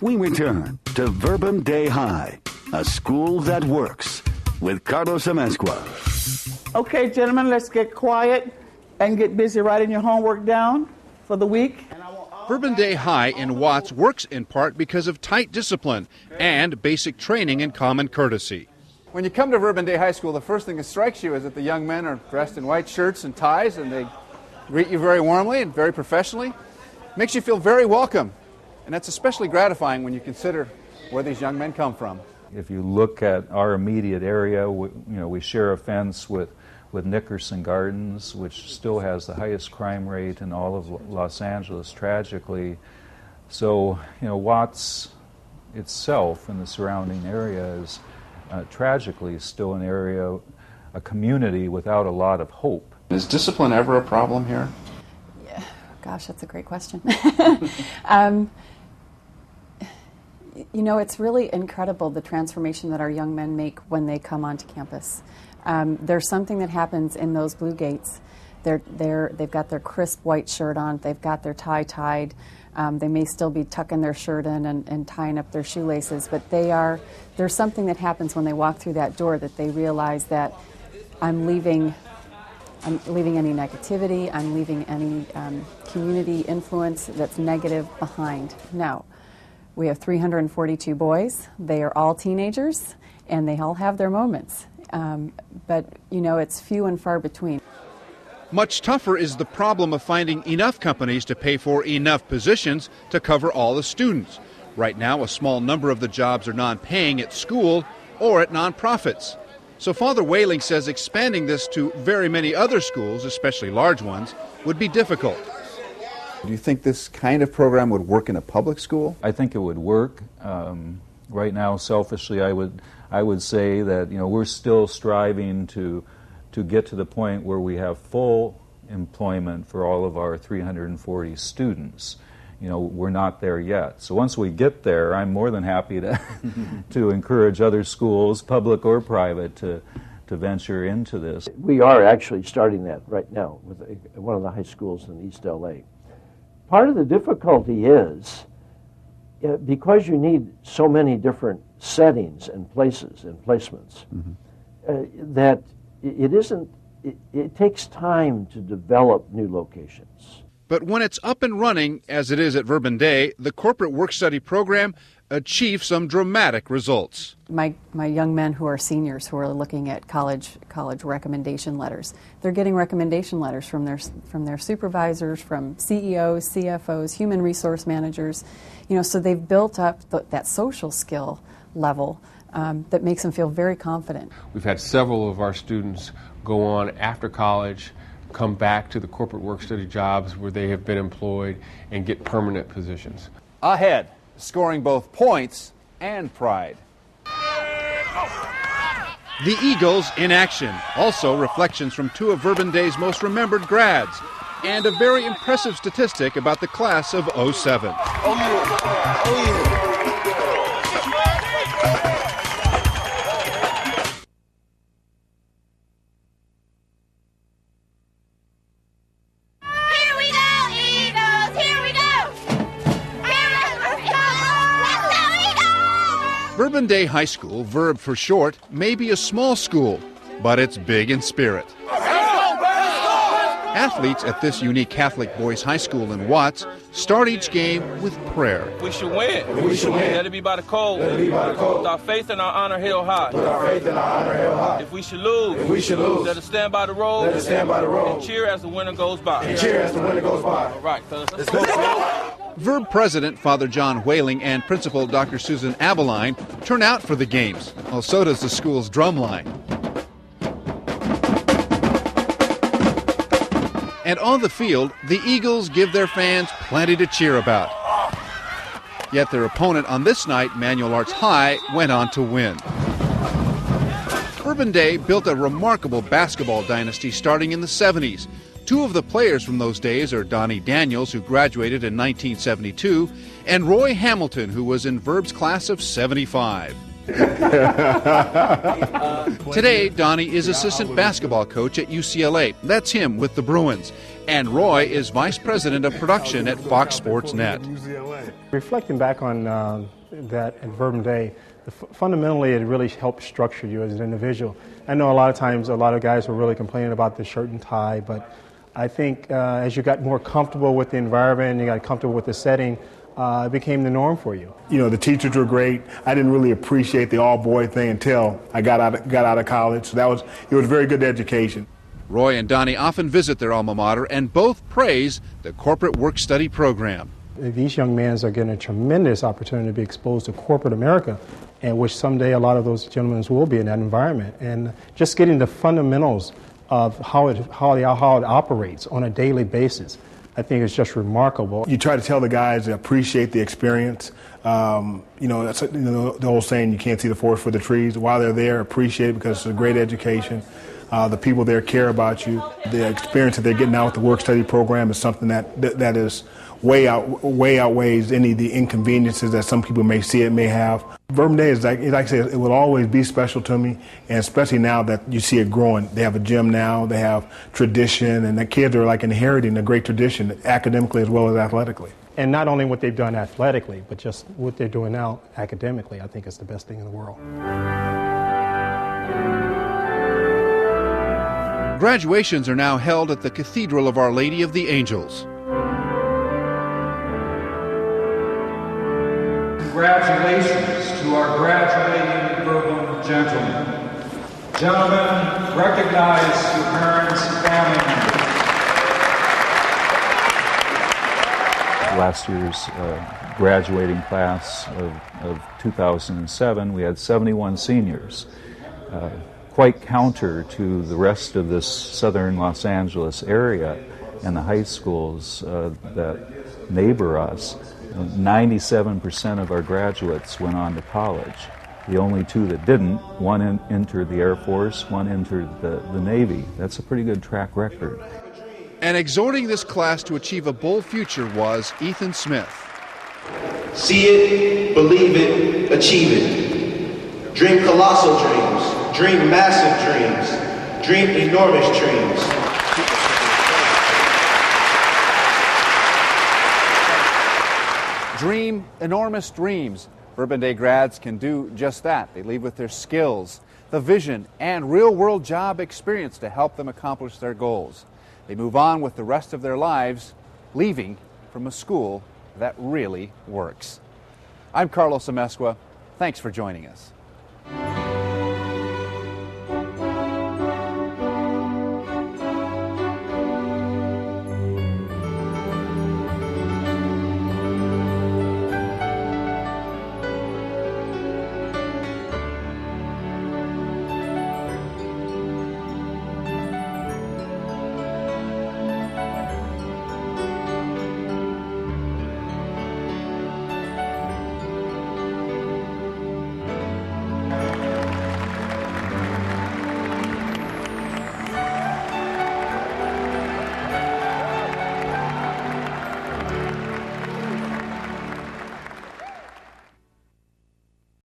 We return to Verbum Dei High, a school that works, with Carlos Amezcua. Okay, gentlemen, let's get quiet and get busy writing your homework down for the week. Verbum Dei High in Watts works in part because of tight discipline and basic training in common courtesy. When you come to Verbum Dei High School, the first thing that strikes you is that the young men are dressed in white shirts and ties, and they greet you very warmly and very professionally. Makes you feel very welcome, and that's especially gratifying when you consider where these young men come from. If you look at our immediate area, we share a fence with Nickerson Gardens, which still has the highest crime rate in all of Los Angeles, tragically. So, Watts itself and the surrounding area is tragically still an area, a community without a lot of hope. Is discipline ever a problem here? Yeah. Gosh, that's a great question. It's really incredible the transformation that our young men make when they come onto campus. There's something that happens in those blue gates. They've got their crisp white shirt on, they've got their tie tied, they may still be tucking their shirt in and tying up their shoelaces, but there's something that happens when they walk through that door that they realize that I'm leaving any negativity, I'm leaving any community influence that's negative behind. Now, we have 342 boys, they are all teenagers, and they all have their moments. But it's few and far between. Much tougher is the problem of finding enough companies to pay for enough positions to cover all the students. Right now, a small number of the jobs are non-paying at school or at nonprofits. So Father Whaling says expanding this to very many other schools, especially large ones, would be difficult. Do you think this kind of program would work in a public school? I think it would work. Right now, selfishly, I would say that we're still striving to get to the point where we have full employment for all of our 340 students. We're not there yet. So once we get there, I'm more than happy to to encourage other schools, public or private, to venture into this. We are actually starting that right now with one of the high schools in East LA. Part of the difficulty is because you need so many different settings and places and placements, that it takes time to develop new locations. But when it's up and running, as it is at Verbum Dei, the corporate work-study program achieves some dramatic results. My young men who are seniors who are looking at college recommendation letters, they're getting recommendation letters from their supervisors, from CEOs, CFOs, human resource managers. So they've built up that social skill level that makes them feel very confident. We've had several of our students go on after college, come back to the corporate work-study jobs where they have been employed and get permanent positions. Ahead, scoring both points and pride. The Eagles in action. Also reflections from two of Verbum Dei's most remembered grads, and a very impressive statistic about the class of '07. Verbum Dei High School, Verb for short, may be a small school, but it's big in spirit. Athletes at this unique Catholic boys' high school in Watts start each game with prayer. We should win. We should win. Let it be by the code. Let it be by the code. With our faith and our honor held high. With our faith and our honor held high. If we should lose, let us stand by the road. Let us stand by the road. And cheer as the winner goes by. And cheer as the winner goes by. All right, so let's go. Verb President Father John Whaling and Principal Dr. Susan Abeline turn out for the games. Well, so does the school's drumline. And on the field, the Eagles give their fans plenty to cheer about. Yet their opponent on this night, Manual Arts High, went on to win. Verbum Dei built a remarkable basketball dynasty starting in the 70s. Two of the players from those days are Donnie Daniels, who graduated in 1972, and Roy Hamilton, who was in Verb's class of 75. Today, Donnie is assistant basketball coach at UCLA. That's him with the Bruins. And Roy is Vice President of Production at Fox Sports Net. Reflecting back on that at Verbum Dei, fundamentally it really helped structure you as an individual. I know a lot of times a lot of guys were really complaining about the shirt and tie, but I think as you got more comfortable with the environment, you got comfortable with the setting, it became the norm for you. You know, the teachers were great. I didn't really appreciate the all-boy thing until I got out of college. So it was a very good education. Roy and Donnie often visit their alma mater and both praise the corporate work-study program. These young men are getting a tremendous opportunity to be exposed to corporate America, and which someday a lot of those gentlemen will be in that environment. And just getting the fundamentals of how it operates on a daily basis, I think is just remarkable. You try to tell the guys to appreciate the experience. That's the old saying, you can't see the forest for the trees. While they're there, appreciate it because it's a great education. The people there care about you. The experience that they're getting out with the work-study program is something that is way outweighs any of the inconveniences that some people may have. Verbum Dei is like I said, it will always be special to me, and especially now that you see it growing. They have a gym now, they have tradition, and the kids are like inheriting a great tradition academically as well as athletically. And not only what they've done athletically, but just what they're doing now academically, I think is the best thing in the world. Graduations are now held at the Cathedral of Our Lady of the Angels. Congratulations to our graduating Verbum gentlemen. Gentlemen, recognize your parents and family members. Last year's graduating class of 2007, we had 71 seniors. Quite counter to the rest of this southern Los Angeles area and the high schools that neighbor us. 97% of our graduates went on to college. The only two that didn't, one entered the Air Force, one entered the Navy. That's a pretty good track record. And exhorting this class to achieve a bold future was Ethan Smith. See it, believe it, achieve it. Dream colossal dreams, dream massive dreams, dream enormous dreams. Dream enormous dreams. Verbum Dei grads can do just that. They leave with their skills, the vision, and real-world job experience to help them accomplish their goals. They move on with the rest of their lives, leaving from a school that really works. I'm Carlos Amezcua. Thanks for joining us.